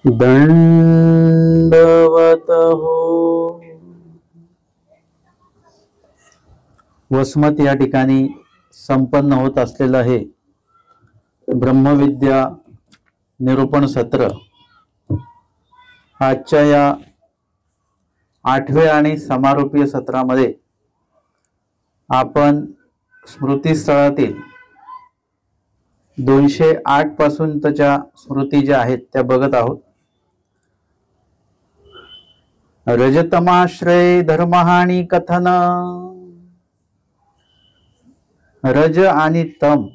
दंडवत हो. वसमत या ठिकाणी संपन्न होत असलेलं हे ब्रह्मविद्या निरूपण सत्र आजच्या या 8वे आणि समारोपीय सत्रामध्ये आपण स्मृतीस्थळातील 208 पासूनच्या स्मृती ज्या आहेत त्या बघत आहोत. रजतमाश्रय धर्महानी कथन. रज आणि तम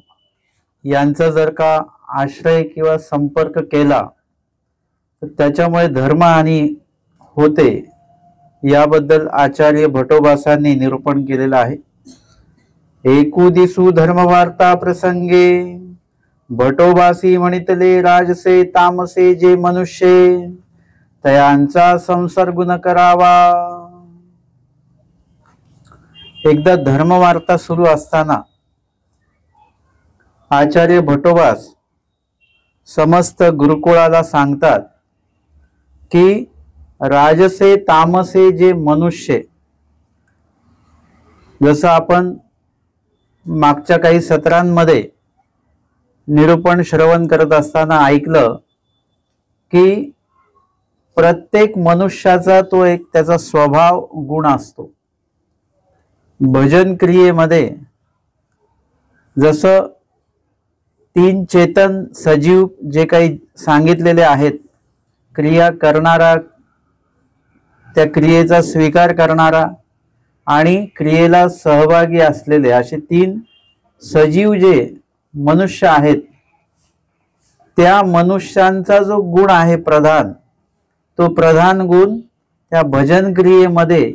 यांचा जर का आश्रय किंवा संपर्क केला तर त्याच्यामुळे धर्महानी होते, याबद्दल आचार्य भटोबासांनी निरूपण केलेलं आहे. एकुदिसु धर्मवार्ता प्रसंगे भटोबासी म्हणितले राजसे तामसे जे मनुष्य तयांचा संसर्ग न करावा. एकदा धर्मवार्ता सुरू असताना आचार्य भटोबास समस्त गुरुकुळाला सांगतात की राजसे तामसे जे मनुष्य, जसं आपण मागच्या काही सत्रांमध्ये निरूपण श्रवण करत असताना ऐकलं की प्रत्येक मनुष्याचा तो एक त्याचा स्वभाव गुण असतो. भजन क्रियेमध्ये जसं 3 चेतन सजीव जे काही सांगितलेले आहेत, क्रिया करणारा, त्या क्रियेचा स्वीकार करणारा आणि क्रियेला सहभागी असलेले, असे 3 सजीव जे मनुष्य आहेत, त्या मनुष्यांचा जो गुण आहे प्रधान, तो प्रधान गुण त्या भजन क्रियेमध्ये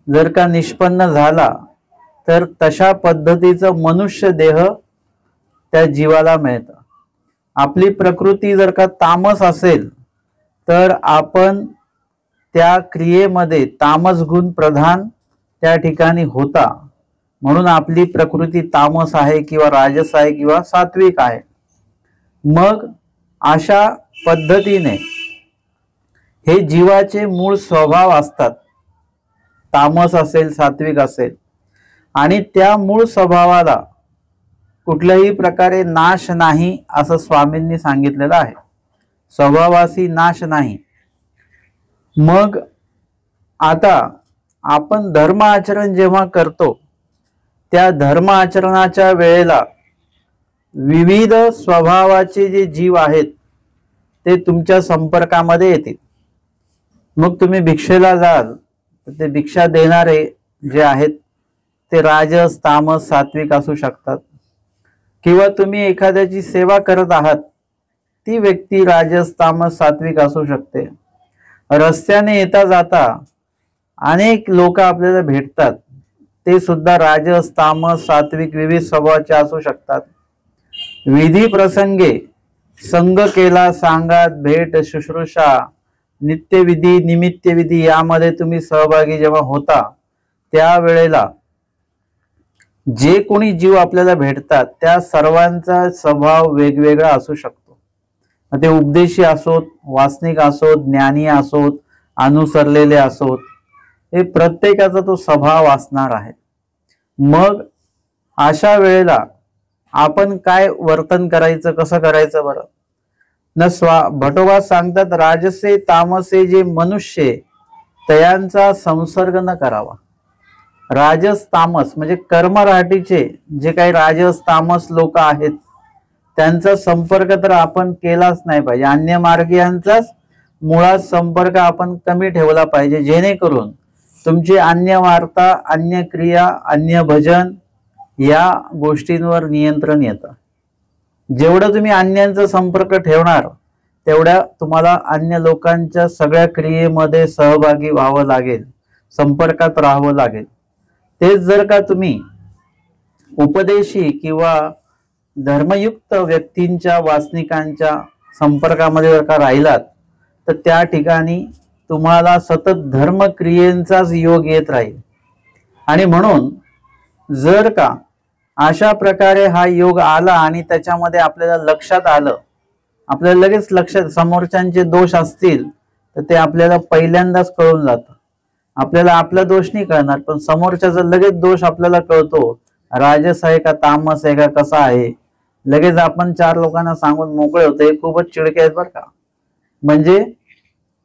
जर का निष्पन्न झाला तर तशा पद्धतीचं मनुष्य देह त्या जीवाला मिळतं. आपली प्रकृती जर का तामस असेल तर आपण त्या क्रियेमध्ये तामस गुण प्रधान त्या ठिकाणी होता, म्हणून आपली प्रकृती तामस आहे किंवा राजस आहे किंवा सात्विक आहे. मग अशा पद्धतीने हे जीवाचे मूळ स्वभाव असतात, तामस असेल सात्विक असेल, आणि त्या मूळ स्वभावाला कुठल्याही प्रकारे नाश नाही असं स्वामींनी सांगितलेलं आहे. स्वभावासी नाश नाही. मग आता आपण धर्म आचरण जेव्हा करतो त्या धर्म आचरणाच्या वेळेला विविध स्वभावाचे जे जीव आहेत ते तुमच्या संपर्कामध्ये येतील. मग तुम्ही भिक्षेला जाल तर ते भिक्षा देणारे जे आहेत ते राजस तामस सात्विक असू शकतात, किंवा तुम्ही एखाद्याची सेवा करत आहात ती व्यक्ती राजस तामस सात्विक असू शकते. रस्त्याने येता जाता अनेक लोक आपल्याला भेटतात, ते सुद्धा राजस तामस सात्विक विविध स्वभावाचे असू शकतात. विधी प्रसंगे संग केला सांगात भेट शुश्रूषा नित्यविधी निमित्तविधी यामध्ये तुम्ही सहभागी जेव्हा होता त्यावेळेला जे कोणी जीव आपल्याला भेटतात त्या सर्वांचा स्वभाव वेगवेगळा असू शकतो. ते उपदेशी असोत, वासनिक असोत, ज्ञानी असोत, अनुसरलेले असोत, हे प्रत्येकाचा तो स्वभाव असणार आहे. मग अशा वेळेला आपण काय वर्तन करायचं, कसं करायचं बरं न? भटोबा सांगतात राजसे तामसे जे मनुष्य तयांचा संसर्ग न करावा. राजस तामस म्हणजे कर्मराटीचे जे काही राजस तामस लोक आहेत त्यांचा संपर्क तर आपण केलाच नाही पाहिजे. अन्य मार्गीयांचाच मुळात संपर्क आपण कमी ठेवला पाहिजे, जेणेकरून तुमची अन्य वार्ता, अन्य क्रिया, अन्य भजन या गोष्टींवर नियंत्रण येतं. जेवढं तुम्ही अन्यांचा संपर्क ठेवणार तेवढ्या तुम्हाला अन्य लोकांच्या सगळ्या क्रियेमध्ये सहभागी व्हावं लागेल, संपर्कात राहावं लागेल. तेच जर का तुम्ही उपदेशी किंवा धर्मयुक्त व्यक्तींच्या, वासनिकांच्या संपर्कामध्ये जर का राहिलात तर त्या ठिकाणी तुम्हाला सतत धर्मक्रियेंचाच योग येत राहील. आणि म्हणून जर का अशा प्रकारे हा योग आला आणि त्याच्यामध्ये आपल्याला लक्षात आलं आपल्याला लगेच लक्षात, समोरच्यांचे दोष असतील तर ते आपल्याला पहिल्यांदाच कळून जातं. आपल्याला आपला दोष नाही कळणार, पण समोरच्याचा लगेच दोष आपल्याला कळतो. राजस आहे का तामस आहे का कसा आहे, लगेच आपण 4 लोकांना सांगून मोकळे होते, हे खूपच चिडके आहेत बरं का. म्हणजे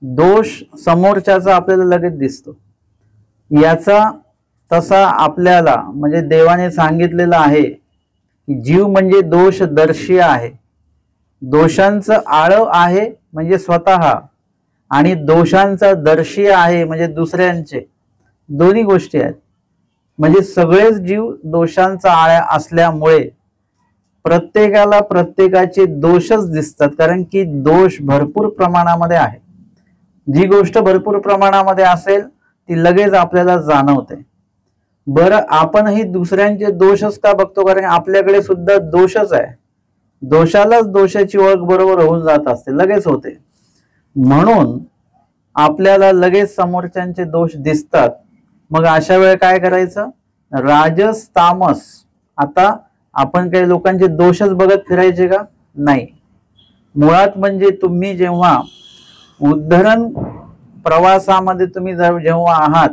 दोष समोरच्याचा आपल्याला लगेच दिसतो. याचा तसा आपल्याला म्हणजे देवाने सांगितलेलं आहे की जीव म्हणजे दोषदर्शी आहे. दोषांचं आळव आहे म्हणजे स्वतः, आणि दोषांचा दर्शी आहे म्हणजे दुसऱ्यांचे. दोन्ही गोष्टी आहेत. म्हणजे सगळेच जीव दोषांचा आळा असल्यामुळे प्रत्येकाला प्रत्येकाचे दोषच दिसतात, कारण की दोष भरपूर प्रमाणामध्ये आहे. जी गोष्ट भरपूर प्रमाणामध्ये असेल ती लगेच आपल्याला जाणवते. बरं, आपणही दुसऱ्यांचे दोषच का बघतो, कारण आपल्याकडे सुद्धा दोषच आहे. दोषालाच दोषाची ओळख बरोबर होऊन जात असते, लगेच होते. म्हणून आपल्याला लगेच समोरच्यांचे दोष दिसतात. मग अशा वेळी काय करायचं, राजस तामस. आता आपण काही लोकांचे दोषच बघत फिरायचे का, नाही. मुळात म्हणजे तुम्ही जेव्हा उद्धरण प्रवासामध्ये तुम्ही जेव्हा आहात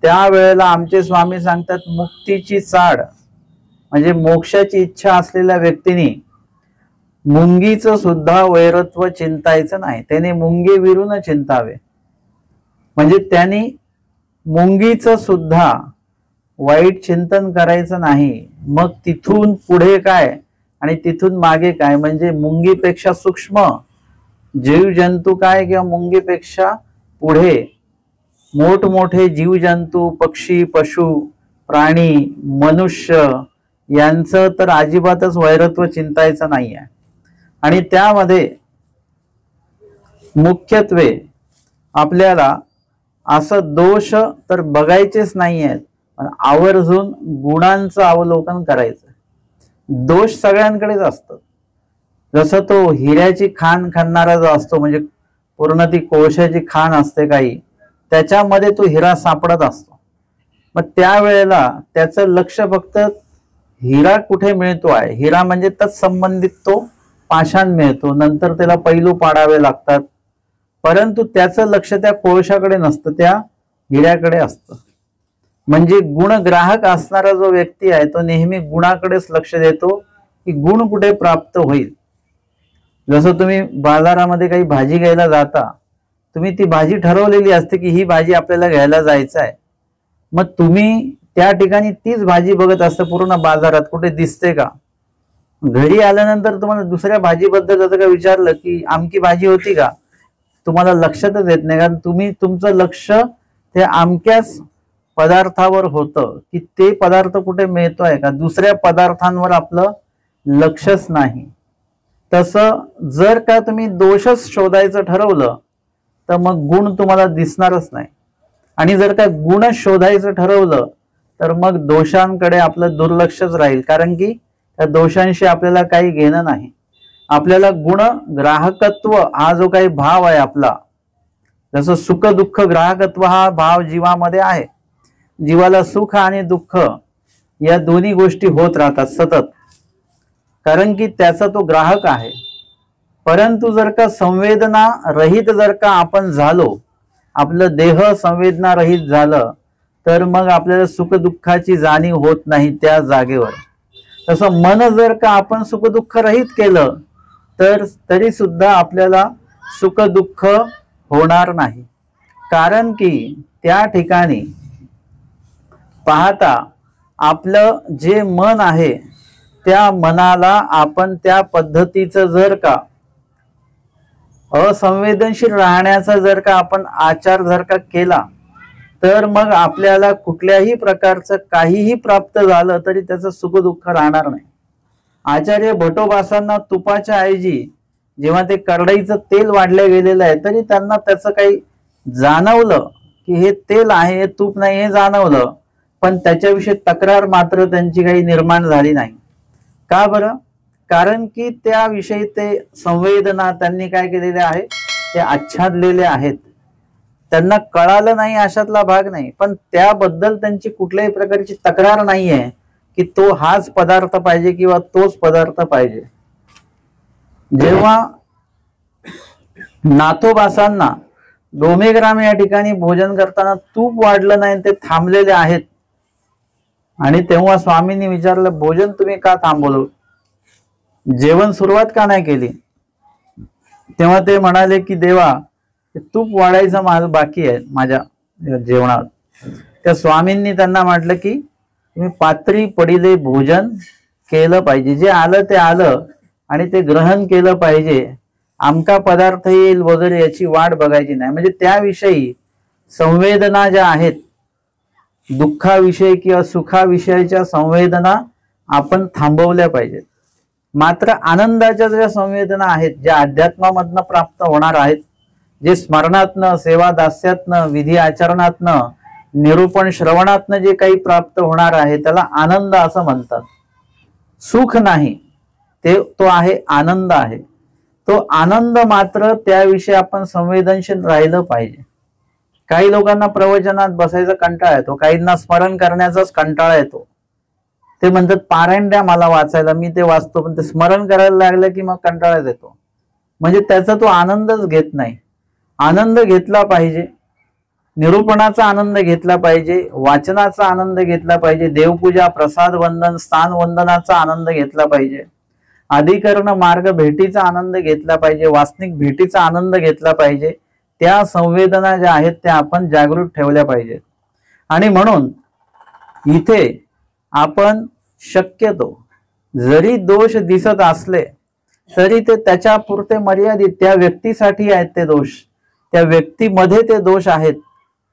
त्यावेळेला आमचे स्वामी सांगतात, मुक्तीची चाड म्हणजे मोक्षाची इच्छा असलेल्या व्यक्तीने मुंगीचं सुद्धा वैरत्व चिंतायचं नाही, त्याने मुंगे विरून चिंतावे. म्हणजे त्यांनी मुंगीचं सुद्धा वाईट चिंतन करायचं नाही. मग तिथून पुढे काय आणि तिथून मागे काय, म्हणजे मुंगीपेक्षा सूक्ष्म जीवजंतू काय किंवा मुंगीपेक्षा पुढे मोठमोठे जीवजंतू, पक्षी, पशु, प्राणी, मनुष्य यांचं तर अजिबातच वैरत्व चिंतायचं नाही आहे. आणि त्यामध्ये मुख्यत्वे आपल्याला असं दोष तर बघायचेच नाही आहेत, पण आवर्जून गुणांचं अवलोकन करायचं. दोष सगळ्यांकडेच असतं. जसं तो हिऱ्याची खाण खाणारा जो असतो, म्हणजे पूर्ण ती कोळशाची खाण असते काही, त्याच्यामध्ये तो हिरा सापडत असतो. मग त्यावेळेला त्याचं लक्ष फक्त हिरा कुठे मिळतो आहे. हिरा म्हणजे तत्संबंधित तो पाषाण मिळतो, नंतर त्याला पैलू पाडावे लागतात, परंतु त्याचं लक्ष त्या कोळशाकडे नसतं, त्या हिऱ्याकडे असतं. म्हणजे गुणग्राहक असणारा जो व्यक्ती आहे तो नेहमी गुणाकडेच लक्ष देतो की गुण कुठे प्राप्त होईल. जसं तुम्ही बाजारामध्ये काही भाजी घ्यायला जाता, तुम्ही ती भाजी ठरवलेली असते की ही भाजी आपल्याला घ्यायला जायचं आहे. मग तुम्ही त्या ठिकाणी तीच भाजी बघत असता पूर्ण बाजारात, कुठे दिसते का. घरी आल्यानंतर तुम्हाला दुसऱ्या भाजीबद्दल जर का विचारलं की आमकी भाजी होती का, तुम्हाला लक्षातच येत नाही, कारण तुमचं लक्ष ते आमक्याच पदार्थावर होतं की ते पदार्थ कुठे मिळतोय का, दुसऱ्या पदार्थांवर आपलं लक्षच नाही. तसं जर का तुम्ही दोषच शोधायचं ठरवलं तर मग गुण तुम्हाला दिसणारच नाही, आणि जर का गुण शोधायचं ठरवलं तर मग दोषांकडे आपलं दुर्लक्षच राहील, कारण की त्या दोषांशी आपल्याला काही घेणं नाही. आपल्याला गुण ग्राहकत्व हा जो काही भाव आहे आपला, जसं सुख दुःख ग्राहकत्व हा भाव जीवामध्ये आहे. जीवाला सुख आणि दुःख या दोन्ही गोष्टी होत राहतात सतत, कारण की त्याचा तो ग्राहक आहे. परंतु जर का संवेदना रहित जर का आपण झालो, आपलं देह संवेदना रहित झालं, तर मग आपल्याला सुख दुःखाची जाणीव होत नाही त्या जागेवर. तसं मन जर का आपण सुख दुःख रहित केलं तर तरी सुद्धा आपल्याला सुख दुःख होणार नाही, कारण की त्या ठिकाणी पाहता आपलं जे मन आहे त्या मनाला आपण त्या पद्धतीचं जर का असंवेदनशील राहण्याचा जर का आपण आचार जर का केला, तर मग आपल्याला कुठल्याही प्रकारचं काहीही प्राप्त झालं तरी त्याचं सुख दुःख राहणार नाही. आचार्य भटोबासांना तुपाच्या ऐवजी जेव्हा ते करडईचं तेल वाढलं गेलेलं आहे तरी त्यांना त्याचं काही जाणवलं की हे तेल आहे, हे तूप नाही हे जाणवलं, पण त्याच्याविषयी तक्रार मात्र त्यांची काही निर्माण झाली नाही. का बरं? कारण की त्याविषयी ते संवेदना त्यांनी काय केलेले आहे, ते आच्छादलेले आहेत. त्यांना कळालं नाही अशातला भाग नाही, पण त्याबद्दल त्यांची कुठल्याही प्रकारची तक्रार नाही आहे की तो हाच पदार्थ पाहिजे किंवा तोच पदार्थ पाहिजे. जेव्हा नाथोबासांना डोमेग्राम या ठिकाणी भोजन करताना तूप वाढलं नाही, ते थांबलेले आहेत. आणि तेव्हा स्वामींनी विचारलं, भोजन तुम्ही का थांबवलं, जेवण सुरुवात का नाही केली? तेव्हा ते म्हणाले की देवा, तूप वाढायचं माझं बाकी आहे माझ्या जेवणात. त्या स्वामींनी त्यांना म्हटलं की तुम्ही पात्री पडिले भोजन केलं पाहिजे, जे आलं ते आलं आणि ते ग्रहण केलं पाहिजे. आमका पदार्थ येईल वगैरे याची वाट बघायची नाही. म्हणजे त्याविषयी संवेदना ज्या आहेत, दुःखाविषयी किंवा सुखाविषयीच्या संवेदना आपण थांबवल्या पाहिजेत. मात्र आनंदाच्या ज्या संवेदना आहेत, ज्या अध्यात्मामधनं प्राप्त होणार आहेत, जे स्मरणातनं, सेवा दास्यातनं, विधी आचरणातनं, निरूपण श्रवणातनं जे काही प्राप्त होणार आहे, त्याला आनंद असं म्हणतात. सुख नाही, तो आहे आनंद आहे. तो आनंद मात्र त्याविषयी आपण संवेदनशील राहिलं पाहिजे. काही लोकांना प्रवचनात बसायचा कंटाळा येतो, काहींना स्मरण करण्याचाच कंटाळा येतो. ते म्हणतात पारायण द्या मला वाचायला, मी ते वाचतो, पण ते स्मरण करायला लागलं की मग कंटाळा येतो. म्हणजे त्याचा तो आनंदच घेत नाही. आनंद घेतला पाहिजे, निरूपणाचा आनंद घेतला पाहिजे, वाचनाचा आनंद घेतला पाहिजे, देवपूजा, प्रसाद वंदन, स्थान वंदनाचा आनंद घेतला पाहिजे, अधिकरण मार्ग भेटीचा आनंद घेतला पाहिजे, वासनिक भेटीचा आनंद घेतला पाहिजे. त्या संवेदना ज्या आहेत त्या आपण जागृत ठेवल्या पाहिजेत. आणि म्हणून इथे आपण शक्यतो जरी दोष दिसत असले तरी ते त्याच्या पुरते मर्यादित, त्या व्यक्तीसाठी आहेत ते दोष, त्या व्यक्तीमध्ये ते दोष आहेत,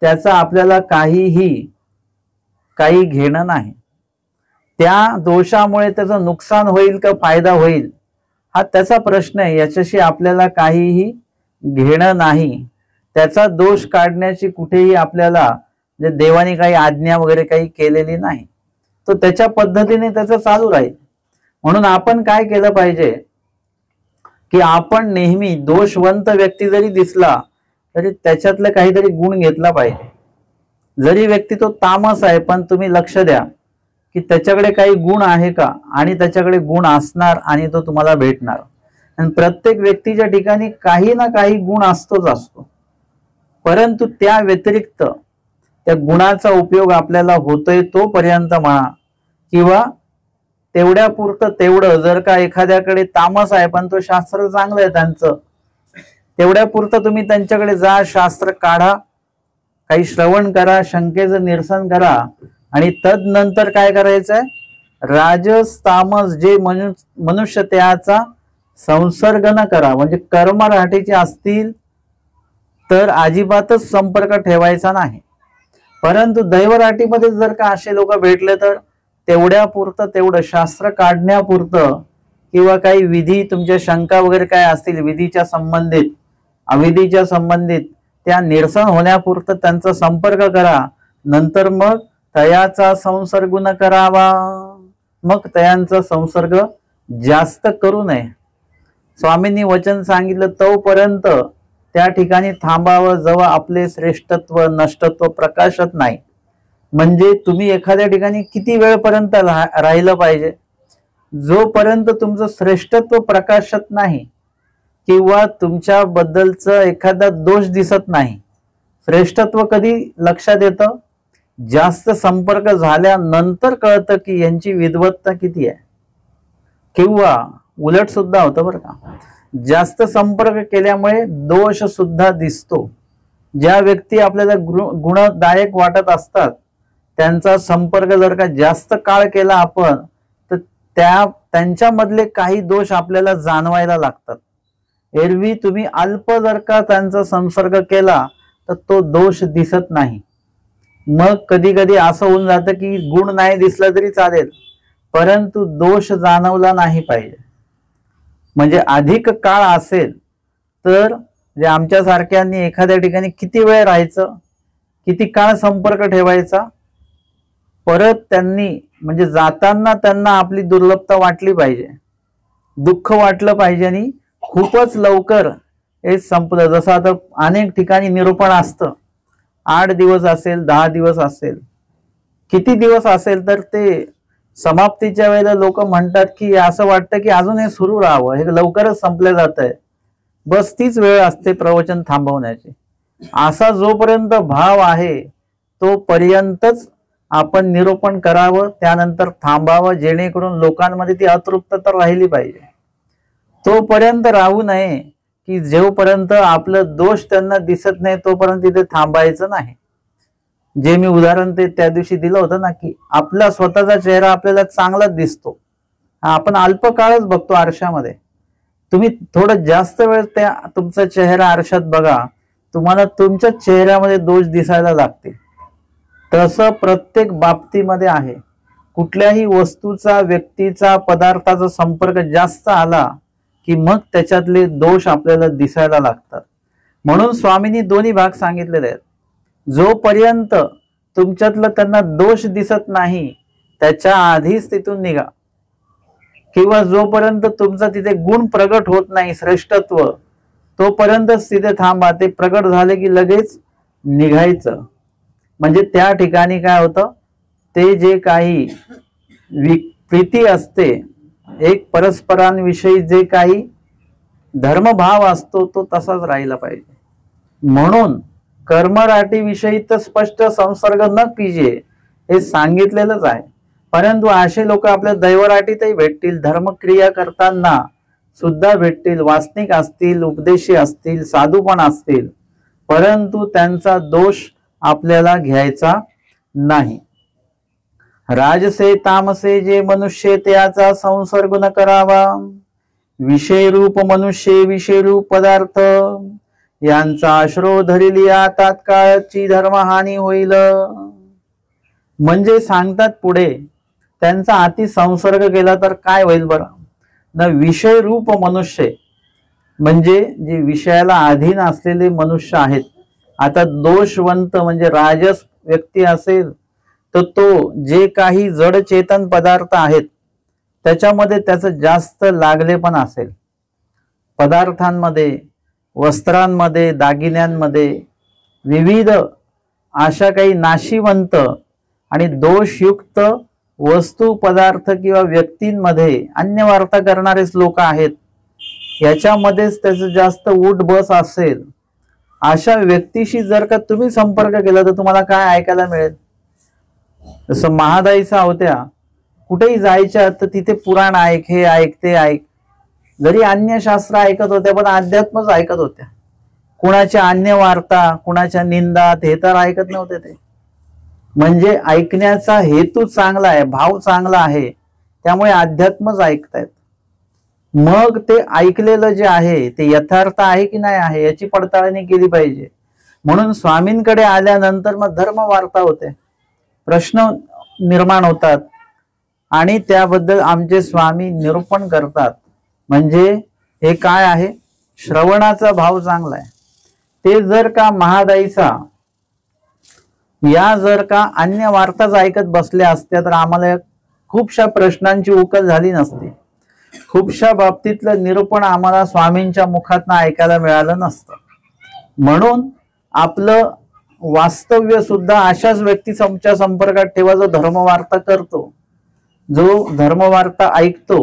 त्याचा आपल्याला काही घेणं नाही. त्या दोषामुळे त्याचं नुकसान होईल का फायदा होईल हा त्याचा प्रश्न आहे, याच्याशी आपल्याला काहीही घेणं नाही. त्याचा दोष काढण्याची कुठेही आपल्याला देवाने काही आज्ञा वगैरे काही केलेली नाही. तो त्याच्या पद्धतीने त्याचं चालू राहील. म्हणून आपण काय केलं पाहिजे की आपण नेहमी दोषवंत व्यक्ती जरी दिसला तरी त्याच्यातलं काहीतरी गुण घेतला पाहिजे. जरी व्यक्ती तो तामस आहे, पण तुम्ही लक्ष द्या की त्याच्याकडे काही गुण आहे का, आणि त्याच्याकडे गुण असणार आणि तो तुम्हाला भेटणार. आणि प्रत्येक व्यक्तीच्या ठिकाणी काही ना काही गुण असतो, परंतु त्या व्यतिरिक्त त्या गुणाचा उपयोग आपल्याला होतोय तोपर्यंत म्हणा, किंवा तेवढ्या पुरतं तेवढं. जर का एखाद्याकडे तामस आहे पण तो शास्त्र चांगलं आहे त्यांचं, तेवढ्या पुरतं तुम्ही त्यांच्याकडे जा, शास्त्र काढा, काही श्रवण करा, शंकेचं निरसन करा. आणि तदनंतर काय करायचंय, राजस तामस जे मनुष्य त्याचा संसर्ग न करा. म्हणजे कर्मराठीचे असतील तर अजिबातच संपर्क ठेवायचा नाही. परंतु दैवराटीमध्ये जर का असे लोक भेटले तर तेवढ्या पुरतं तेवढं, शास्त्र काढण्यापुरतं किंवा काही विधी, तुमच्या शंका वगैरे काय असतील विधीच्या संबंधित, अविधीच्या संबंधित, त्या निरसन होण्यापुरतं त्यांचा संपर्क करा. नंतर मग तयाचा संसर्ग न करावा, मग तयांचा संसर्ग जास्त करू नये. स्वामींनी वचन सांगितलं तोपर्यंत त्या ठिकाणी थांबावं जेव्हा आपले श्रेष्ठत्व नष्टत्व प्रकाशत नाही. म्हणजे तुम्ही एखाद्या ठिकाणी किती वेळपर्यंत राहिलं पाहिजे, जोपर्यंत तुमचं श्रेष्ठत्व प्रकाशत नाही किंवा तुमच्याबद्दलचं एखादा दोष दिसत नाही. श्रेष्ठत्व कधी लक्षात येतं, जास्त संपर्क झाल्यानंतर कळतं की यांची विद्वत्ता किती आहे. किंवा उलट सुद्धा होतं बरं का, जास्त संपर्क केल्यामुळे दोष सुद्धा दिसतो. ज्या व्यक्ती आपल्याला गुणदायक वाटत असतात त्यांचा संपर्क जर का जास्त काळ केला आपण तर त्यांच्यामधले काही दोष आपल्याला जाणवायला लागतात. एरवी तुम्ही अल्प जर का त्यांचा संसर्ग केला तर तो दोष दिसत नाही. मग कधी कधी असं होऊन जातं की गुण नाही दिसला तरी चालेल, परंतु दोष जाणवला नाही पाहिजे. म्हणजे अधिक काळ असेल तर जे आमच्यासारख्यांनी एखाद्या ठिकाणी किती वेळ राहायचं, किती काळ संपर्क ठेवायचा, परत त्यांनी म्हणजे जाताना त्यांना आपली दुर्लभता वाटली पाहिजे, दुःख वाटलं पाहिजे आणि खूपच लवकर हे संपलं. जसं आता अनेक ठिकाणी निरूपण असतं, 8 दिवस असेल, 10 दिवस असेल, किती दिवस असेल, तर ते समाप्तीच्या वेळेला लोक म्हणतात की असं वाटतं की अजून हे सुरू राहावं, हे लवकरच संपलं जात आहे. बस तीच वेळ असते प्रवचन थांबवण्याची. असा जोपर्यंत भाव आहे तोपर्यंतच आपण निरूपण करावं, त्यानंतर थांबावं, जेणेकरून लोकांमध्ये ती अतृप्तता राहिली पाहिजे. तोपर्यंत राहू नये की जोपर्यंत आपलं दोष त्यांना दिसत नाही तोपर्यंत तिथे थांबायचं नाही. जे मी उदाहरण त्या दिवशी दिलं होतं ना, की आपला स्वतःचा चेहरा आपल्याला चांगलाच दिसतो, आपण अल्पकाळच बघतो आरशामध्ये. तुम्ही थोडं जास्त वेळ त्या तुमचा चेहरा आरशात बघा, तुम्हाला तुमच्या चेहऱ्यामध्ये दोष दिसायला लागतील. तसं प्रत्येक बाबतीमध्ये आहे. कुठल्याही वस्तूचा, व्यक्तीचा, पदार्थाचा संपर्क जास्त आला की मग त्याच्यातले दोष आपल्याला दिसायला लागतात. म्हणून स्वामींनी दोन्ही भाग सांगितलेले आहेत. जोपर्यंत तुमच्यातलं त्यांना दोष दिसत नाही त्याच्या आधीच तिथून निघा, किंवा जोपर्यंत तुमचा तिथे गुण प्रगट होत नाही, श्रेष्ठत्व, तोपर्यंतच तिथे थांबा. ते प्रगट झाले की लगेच निघायचं. म्हणजे त्या ठिकाणी काय होतं, ते जे काही प्रीती असते, एक परस्परांविषयी जे काही धर्मभाव असतो तो तसाच राहिला पाहिजे. म्हणून कर्मराटी विषयी तर स्पष्ट संसर्ग न कीजिए हे सांगितलेलंच आहे. परंतु असे लोक आपल्या दैवराटीतही भेटतील, धर्मक्रिया करताना सुद्धा भेटतील, वासनिक असतील, उपदेशी असतील, साधू पण असतील, परंतु त्यांचा दोष आपल्याला घ्यायचा नाही. राजसे तामसे जे मनुष्य त्याचा संसर्ग न करावा. विषय रूप मनुष्य, विषय रूप पदार्थ यांचा आश्रय धरिलिया तात्काळची धर्महानी होईल. म्हणजे सांगतात पुढे, त्यांचा अति संसर्ग केला तर काय होईल बरं ना. विषय रूप मनुष्य म्हणजे जे विषयाला अधीन असलेले मनुष्य आहेत. आता दोषवंत म्हणजे राजस व्यक्ती असेल तर तो जे काही जड चेतन पदार्थ आहेत त्याच्यामध्ये त्याचं जास्त लागले पण असेल. पदार्थांमध्ये, वस्त्रांमध्ये, दागिन्यांमध्ये, विविध अशा काही नाशिवंत आणि दोषयुक्त वस्तू, पदार्थ किंवा व्यक्तींमध्ये अन्य वार्ता करणारेच लोक आहेत. याच्यामध्येच त्याचं जास्त उठ बस असेल. अशा व्यक्तीशी जर का तुम्ही संपर्क केला तर तुम्हाला काय ऐकायला मिळेल. जसं महादाईचा होत्या, कुठेही जायच्या तर तिथे पुराण ऐक, हे ऐक, ते ऐक. जरी अन्य शास्त्र ऐकत होत्या पण अध्यात्मच ऐकत होत्या. कुणाच्या अन्य वार्ता, कुणाच्या निंदात हे तर ऐकत नव्हते ते. म्हणजे ऐकण्याचा हेतू चांगला आहे, भाव चांगला आहे, त्यामुळे अध्यात्मच ऐकतायत. मग ते ऐकलेलं जे आहे ते यथार्थ आहे की नाही आहे याची पडताळणी केली पाहिजे. म्हणून स्वामींकडे आल्यानंतर मग धर्म वार्ता होते, प्रश्न निर्माण होतात आणि त्याबद्दल आमचे स्वामी निरूपण करतात. म्हणजे हे काय आहे, श्रवणाचा भाव चांगला आहे. ते जर का महादाईचा या जर का अन्य वार्ताच ऐकत बसल्या असत्या तर आम्हाला खूपशा प्रश्नांची उकल झाली नसती. खूपशा बाबतीतलं निरूपण आम्हाला स्वामींच्या मुखातनं ऐकायला मिळालं नसतं. म्हणून आपलं वास्तव्य सुद्धा अशाच व्यक्तीच्या संपर्कात ठेवा जो धर्मवार्ता करतो, जो धर्मवार्ता ऐकतो,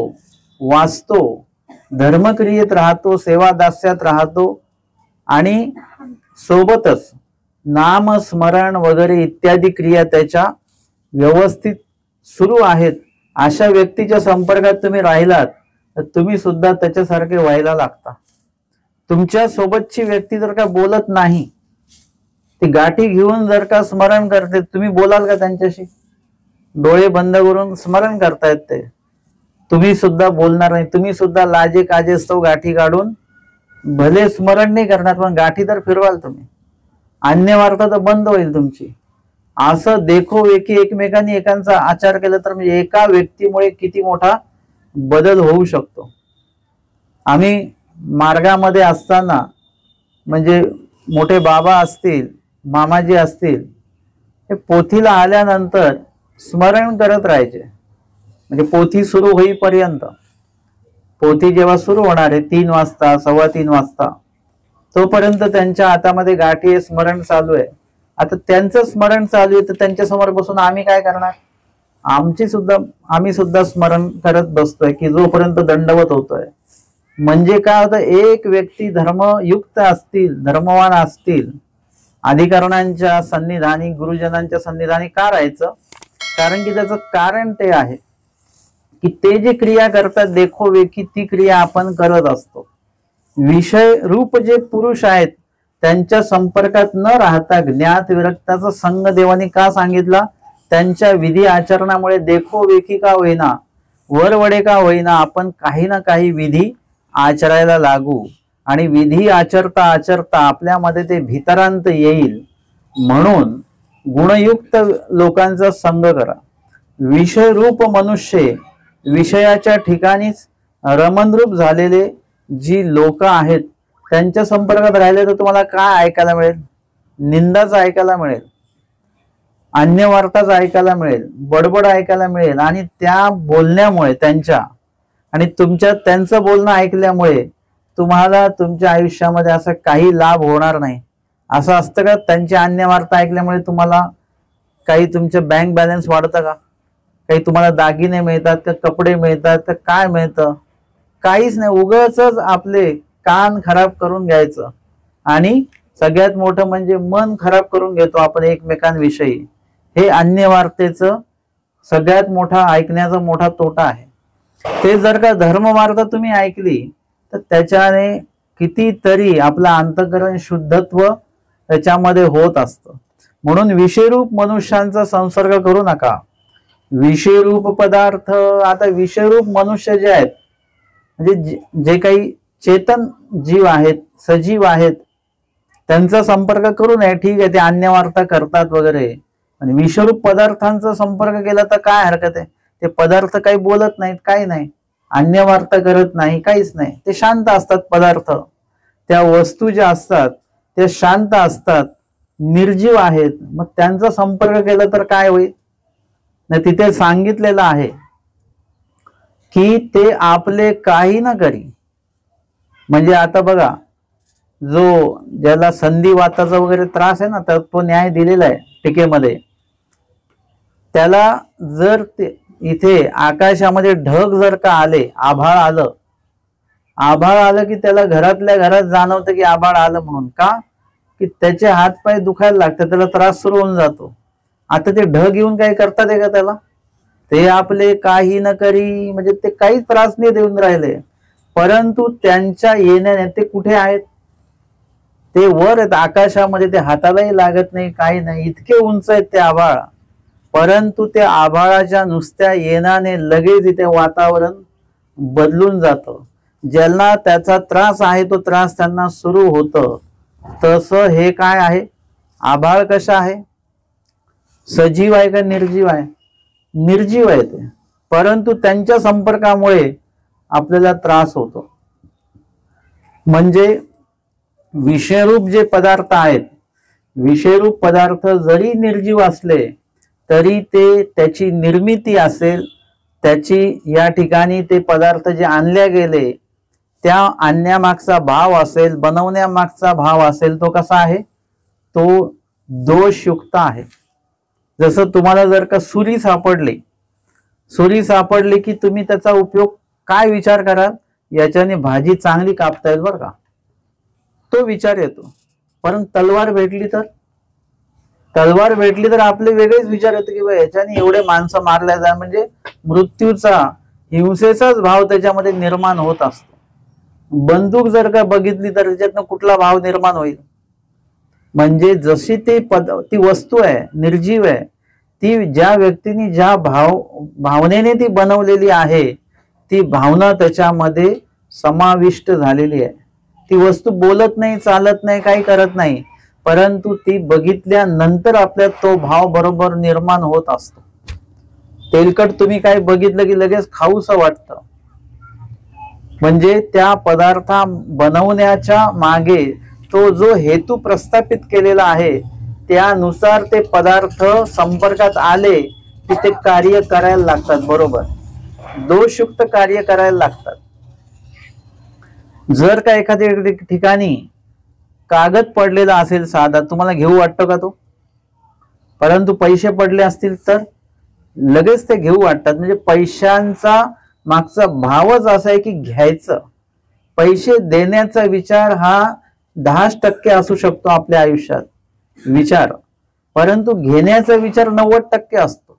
वाचतो, धर्मक्रियेत राहतो, सेवादास्यात राहतो आणि सोबतच नाम स्मरण वगैरे इत्यादी क्रिया त्याच्या व्यवस्थित सुरू आहेत. अशा व्यक्तीच्या संपर्कात तुम्ही राहिलात तर तुम्ही सुद्धा त्याच्यासारखे व्हायला लागता. तुमच्या सोबतची व्यक्ती जर का बोलत नाही, ती गाठी घेऊन जर का स्मरण करते, तुम्ही बोलाल का त्यांच्याशी? डोळे बंद करून स्मरण करतायत ते, तुम्ही सुद्धा बोलणार नाही. तुम्ही सुद्धा लाजे काजेस्तव गाठी काढून भले स्मरण नाही करणार पण गाठी तर फिरवाल तुम्ही. अन्य वार्ता तर बंद होईल तुमची. असं देखो एकी एकमेकांनी एकांचा आचार केला तर म्हणजे एका व्यक्तीमुळे किती मोठा बदल होऊ शकतो. आम्ही मार्गामध्ये असताना म्हणजे मोठे बाबा असतील, मामाजी असतील, हे पोथीला आल्यानंतर स्मरण करत राहायचे. म्हणजे पोथी सुरू होईपर्यंत, पोथी जेव्हा सुरू होणार आहे 3 वाजता, 3:15 वाजता, तोपर्यंत त्यांच्या हातामध्ये गाठी स्मरण चालू आहे. आता त्यांचं स्मरण चालू आहे तर त्यांच्या समोर बसून आम्ही काय करणार? आम्ही सुद्धा स्मरण करत बसतोय की जोपर्यंत दंडवत होतोय. म्हणजे काय होतं, एक व्यक्ती धर्मयुक्त असतील, धर्मवान असतील, अधिकरणांच्या सन्निधानी, गुरुजनांच्या सन्निधानी का राहायचं? कारण की त्याचं कारण ते आहे की ते जे क्रिया करतात देखोवेखी ती क्रिया आपण करत असतो. विषय रूप जे पुरुष आहेत त्यांच्या संपर्कात न राहता ज्ञात विरक्ताचा संग देवाने का सांगितला? त्यांच्या विधी आचरणामुळे देखोवेखी का होईना, वरवडे का होईना, आपण काही ना काही विधी आचरायला लागू आणि विधी आचरता आचरता आपल्यामध्ये ते भितरांत येईल. म्हणून गुणयुक्त लोकांचा संग करा. विषय रूप मनुष्य, विषयाच्या ठिकाणीच रमणरूप झालेले जी लोक आहेत त्यांच्या संपर्कात राहिले तर तुम्हाला काय ऐकायला मिळेल? निंदाच ऐकायला मिळेल, अन्यवार्ताच ऐकायला मिळेल, बडबड ऐकायला मिळेल. आणि त्या बोलण्यामुळे त्यांच्या आणि तुमच्या त्यांचं बोलणं ऐकल्यामुळे तुम्हाला तुमच्या आयुष्यामध्ये असं काही लाभ होणार नाही. असं असतं का? त्यांची अन्यवार्ता ऐकल्यामुळे तुम्हाला काही तुमचं बँक बॅलन्स वाढतं का? काही तुम्हाला दागिने मिळतात का? कपडे मिळतात का? काय मिळतं? काहीच नाही. उगाचच आपले कान खराब करून घ्यायचं आणि सगळ्यात मोठं म्हणजे मन खराब करून घेतो आपण एकमेकांविषयी. हे अन्यवार्तेचं सगळ्यात मोठा ऐकण्याचा मोठा तोटा आहे. ते जर का धर्मवार्ता तुम्ही ऐकली तर त्याच्याने कितीतरी आपलं अंतःकरण शुद्धत्व त्याच्यामध्ये होत असतं. म्हणून विषयरूप मनुष्यांचा संसर्ग करू नका. विषयरूप पदार्थ, आता विषयरूप मनुष्य जे आहेत म्हणजे जे काही चेतन जीव आहेत, सजीव आहेत, त्यांचा संपर्क करू नये. ठीक आहे, ते अन्यवार्ता करतात वगैरे, आणि विषयरूप पदार्थांचा संपर्क केला तर काय हरकत आहे? ते पदार्थ काही बोलत नाहीत, काही नाही, अन्यवार्ता करत नाही, काहीच नाही, ते शांत असतात. पदार्थ, त्या वस्तू ज्या असतात त्या शांत असतात, निर्जीव आहेत. मग त्यांचा संपर्क केला तर काय होईल? नाही, तिथे सांगितलेलं आहे की ते आपले काही न करी. म्हणजे आता बघा, ज्याला संधिवाताचा वगैरे त्रास आहे ना, तर तो न्याय दिलेला आहे टीकेमध्ये. त्याला जर इथे आकाशामध्ये ढग जर का आले, आभाळ आलं की त्याला घरातल्या घरात जाणवतं की आभाळ आलं म्हणून. का? की त्याचे हात पाय दुखायला लागतात, त्याला त्रास सुरू होऊन जातो. आता ते ढग येऊन काही करतात का त्याला? ते आपले काही न करी, म्हणजे ते काही त्रास नाही देऊन राहिले. परंतु त्यांच्या येण्याने ते कुठे आहेत? ते वर आहेत आकाशामध्ये, ते हातालाही लागत नाही, काही नाही, इतके उंच आहेत ते आभाळ. परंतु त्या आभाळाच्या नुसत्या येण्याने लगेच इथे वातावरण बदलून जातं. ज्यांना त्याचा त्रास आहे तो त्रास त्यांना सुरू होतं. तसं हे काय आहे? आभाळ कशा आहे? सजीव आहे का निर्जीव आहे? निर्जीव आहे ते, परंतु त्यांच्या संपर्कामुळे आपल्याला त्रास होतो. म्हणजे विषयरूप जे पदार्थ आहेत, विषयरूप पदार्थ जरी निर्जीव असले तरी ते त्याची निर्मिती असेल, त्याची या ठिकाणी ते पदार्थ जे आणले गेले त्या आणण्यामागचा भाव असेल, बनवण्यामागचा भाव असेल, तो कसा आहे? तो दोषयुक्त आहे. जसं तुम्हाला जर का सुरी सापडली की तुम्ही त्याचा उपयोग काय विचार कराल? याच्याने भाजी चांगली कापता येईल बरं का, तो विचार येतो. पण तलवार भेटली तर आपले वेगळेच विचार येतो की याच्याने एवढे माणसं मारल्या जातात, म्हणजे मृत्यूचा, हिंसेचाच भाव त्याच्यामध्ये निर्माण होत असतो. बंदूक जर का बघितली तर त्याच्यातनं कुठला भाव निर्माण होईल? म्हणजे जशी ती वस्तू आहे, निर्जीव आहे, ती ज्या व्यक्तीने ज्या भावनेने ती बनवलेली आहे, ती भावना त्याच्यामध्ये समाविष्ट झालेली आहे. ती वस्तू बोलत नाही, चालत नाही, काही करत नाही, परंतु ती बघितल्यानंतर आपल्यात तो भाव बरोबर निर्माण होत असतो. तेलकट तुम्ही काय बघितलं की लगेच खाऊसं वाटतं. म्हणजे त्या पदार्थ बनवण्याच्या मागे तो जो हेतू प्रस्थापित केलेला आहे त्यानुसार ते पदार्थ संपर्कात आले की ते कार्य करायला लागतात, बरोबर दोषयुक्त कार्य करायला लागतात. जर का एखाद्या ठिकाणी कागद पडलेला असेल साधा, तुम्हाला घेऊ वाटतं का तो? परंतु पैसे पडले असतील तर लगेच ते घेऊ वाटतात. म्हणजे पैशांचा मागचा भावच असा आहे की घ्यायचं. पैसे देण्याचा विचार हा 10% असू शकतो आपल्या आयुष्यात विचार, परंतु घेण्याचा विचार 90% असतो.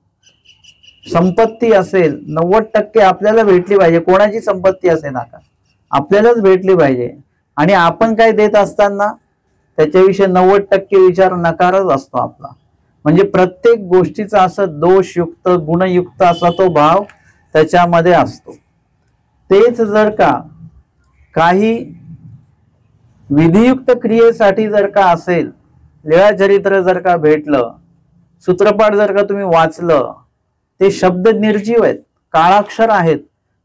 संपत्ती असेल 90% आपल्याला भेटली पाहिजे, कोणाची संपत्ती असेल ना का, आपल्यालाच भेटली पाहिजे. आणि आपण काय देत असताना त्याच्याविषयी 90% विचार नकारच असतो आपला. म्हणजे प्रत्येक गोष्टीचा असं दोषयुक्त गुणयुक्त असा तो भाव त्याच्यामध्ये असतो. तेच जर का काही विधियुक्त क्रियेसाठी जर का असेल, लीळाचरित्र जर का भेटलं, सूत्रपाठ जर का तुम्ही वाचलं, ते शब्द निर्जीव आहेत, काळाक्षर आहेत,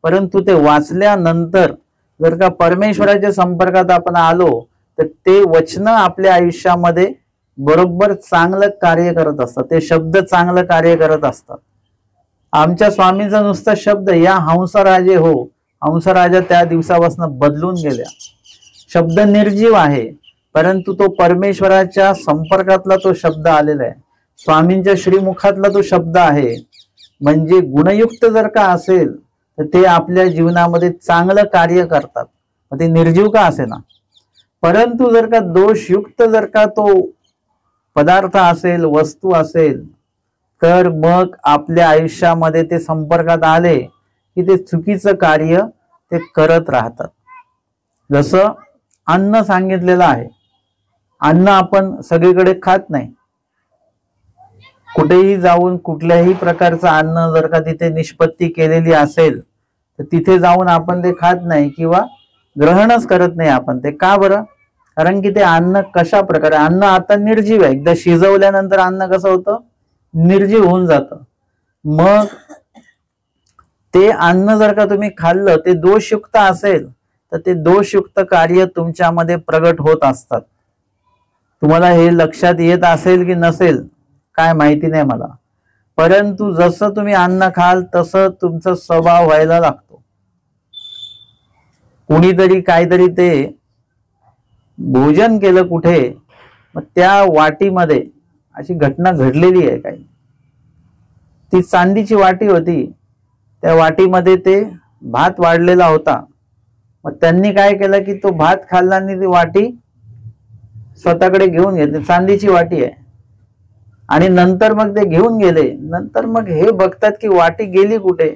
परंतु ते वाचल्यानंतर जर का परमेश्वराच्या संपर्कात आपण आलो तर ते वचन आपल्या आयुष्यामध्ये बरोबर चांगलं कार्य करत असतात, ते शब्द चांगलं कार्य करत असतात. आमच्या स्वामींचा नुसता शब्द या हंसराजे हो, हंसराजा त्या दिवसापासून बदलून गेल्या. शब्द निर्जीव आहे, परंतु तो परमेश्वराच्या संपर्कातला तो शब्द आलेला आहे, स्वामींच्या श्रीमुखातला तो शब्द आहे. म्हणजे गुणयुक्त जर का असेल तर ते आपल्या जीवनामध्ये चांगलं कार्य करतात, ते निर्जीव का असे ना. परंतु जर का दोषयुक्त जर का तो पदार्थ असेल, वस्तू असेल, तर मग आपल्या आयुष्यामध्ये ते संपर्कात आले की ते चुकीचं कार्य ते करत राहतात. जसं अन्न सांगितलेलं आहे, अन्न आपण सगळीकडे खात नाही. कुठेही जाऊन कुठल्याही प्रकारचं अन्न जर का तिथे निष्पत्ती केलेली असेल तर तिथे जाऊन आपण ते खात नाही किंवा ग्रहणच करत नाही आपण ते. का बरं? कारण की ते अन्न कशा प्रकारे, अन्न आता निर्जीव आहे, एकदा शिजवल्यानंतर अन्न कसं होतं, निर्जीव होऊन जातं. मग ते अन्न जर का तुम्ही खाल्लं, ते दोषयुक्त असेल तर ते दोषयुक्त कार्य तुमच्यामध्ये प्रगट होत असतात. तुम्हाला हे लक्षात येत असेल की नसेल काय माहिती नाही मला, परंतु जसं तुम्ही अन्न खाल तसं तुमचा स्वभाव व्हायला लागतो. कुणीतरी काहीतरी ते भोजन केलं कुठे, मग त्या वाटीमध्ये अशी घटना घडलेली आहे. काही ती चांदीची वाटी होती, त्या वाटीमध्ये ते भात वाढलेला होता. मग त्यांनी काय केलं की तो भात खाल्ला आणि ती वाटी स्वतःकडे घेऊन घेतली, चांदीची वाटी आहे. आणि नंतर मग ते घेऊन गेले. नंतर मग हे बघतात की वाटी गेली कुठे,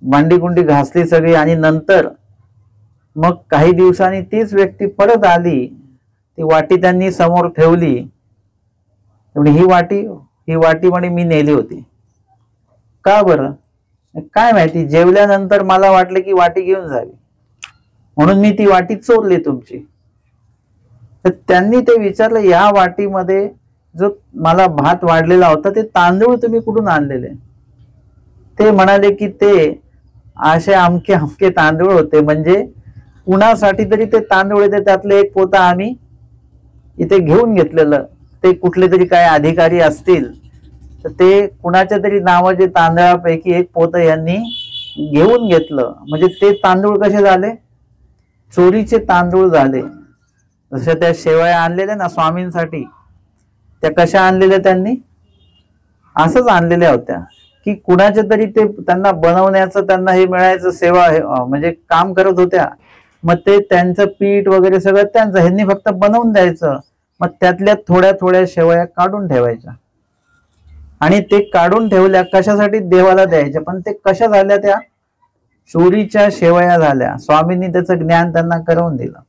भांडी कुंडी घासली सगळी. आणि नंतर मग काही दिवसांनी तीच व्यक्ती परत आली, ती वाटी त्यांनी समोर ठेवली. ही वाटी म्हणे मी नेली होती. का बरं? काय माहिती, जेवल्यानंतर मला वाटलं की वाटी घेऊन जावी म्हणून मी ती वाटी चोरली तुमची. तर त्यांनी ते विचारलं, या वाटीमध्ये जो मला भात वाढलेला होता ते तांदूळ तुम्ही कुठून आणलेले? ते म्हणाले की ते असे अमके अमके तांदूळ होते, म्हणजे कुणासाठी तरी ते तांदूळ येते, त्यातले एक पोता आम्ही इथे घेऊन घेतलेलं. ते कुठले तरी काय अधिकारी असतील तर ते कुणाच्या तरी नावाचे तांदळापैकी एक पोतं यांनी घेऊन घेतलं. म्हणजे ते तांदूळ कसे झाले? चोरीचे तांदूळ झाले. जशा त्या शेवया आणलेल्या ना स्वामींसाठी, त्या कशा आणलेल्या त्यांनी? असंच आणलेल्या होत्या की कुणाच्या तरी ते त्यांना बनवण्याचं त्यांना हे मिळायचं, सेवा म्हणजे काम करत होत्या. मग ते त्यांचं पीठ वगैरे सगळं त्यांचं, ह्यांनी फक्त बनवून द्यायचं. मग त्यातल्या थोड्या थोड्या शेवया काढून ठेवायच्या आणि ते काढून ठेवल्या कशासाठी? देवाला द्यायच्या. पण ते कशा झाल्या? त्या चोरीच्या शेवया झाल्या. स्वामींनी त्याचं ज्ञान त्यांना करून दिलं.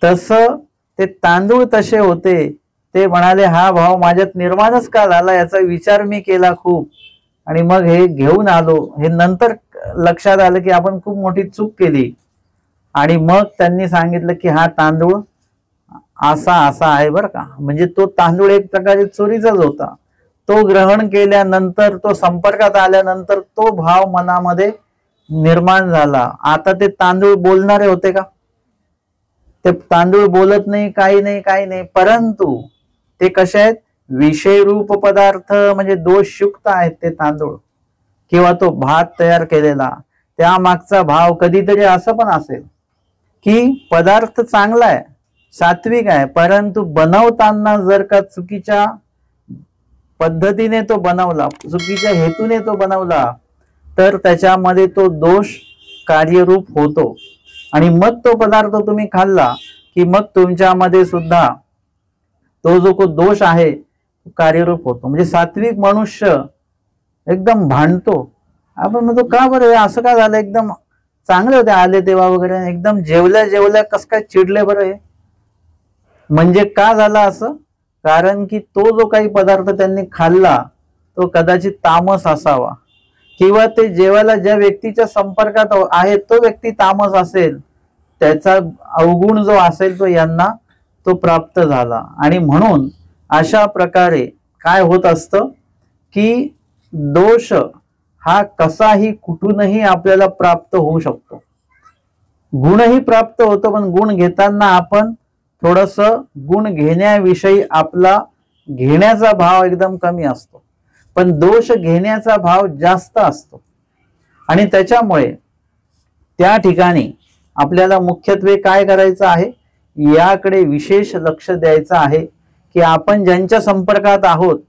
तसं ते तांदूळ तसे होते. ते म्हणाले हा भाव माझ्यात निर्माणच का झाला याचा विचार मी केला खूप, आणि मग हे घेऊन आलो. हे नंतर लक्षात आलं की आपण खूप मोठी चूक केली. आणि मग त्यांनी सांगितलं की हा तांदूळ असा असा आहे बरं का. म्हणजे तो तांदूळ एक प्रकारे चोरीचाच होता. तो ग्रहण केल्यानंतर, तो संपर्कात आल्यानंतर तो भाव मनामध्ये निर्माण झाला. आता ते तांदूळ बोलणारे होते का? ते तांदूळ बोलत नाही, काही नाही, काही नाही. परंतु ते कसे आहेत? विषय रूप पदार्थ, म्हणजे दोषयुक्त आहेत ते तांदूळ किंवा तो भात तयार केलेला. त्या मागचा भाव कधीतरी असं पण असेल की पदार्थ चांगला आहे, सात्विक आहे, परंतु बनवताना जर का चुकीच्या पद्धतीने तो बनवला, चुकीच्या हेतूने तो बनवला, तर त्याच्यामध्ये तो दोष कार्यरूप होतो. आणि मग तो पदार्थ तुम्ही खाल्ला की मग तुमच्यामध्ये सुद्धा तो जो दोष आहे कार्यरूप होतो. म्हणजे सात्विक मनुष्य एकदम भांडतो. आपण म्हणतो का बरं असं का झालं, एकदम चांगले होते आले तेव्हा वगैरे, एकदम जेवल्या जेवल्या कस काय चिडले बरं हे. म्हणजे का झालं असं, कारण की तो जो काही पदार्थ त्यांनी खाल्ला तो कदाचित तामस असावा, किंवा ते जेवायला ज्या व्यक्तीच्या संपर्कात आहे तो व्यक्ती तामस असेल, त्याचा अवगुण जो असेल तो यांना तो प्राप्त झाला. आणि म्हणून अशा प्रकारे काय होत असतं की दोष हा कसाही कुठूनही आपल्याला प्राप्त होऊ शकतो. गुणही प्राप्त होतो, पण गुण घेताना आपण थोडस गुण घेण्याविषयी आपला घेण्याचा भाव एकदम कमी असतो, पण दोष घेण्याचा भाव जास्त असतो. आणि त्याच्यामुळे त्या ठिकाणी आपल्याला मुख्यत्वे काय करायचं आहे, याकडे विशेष लक्ष द्यायचं आहे की आपण ज्यांच्या संपर्कात आहोत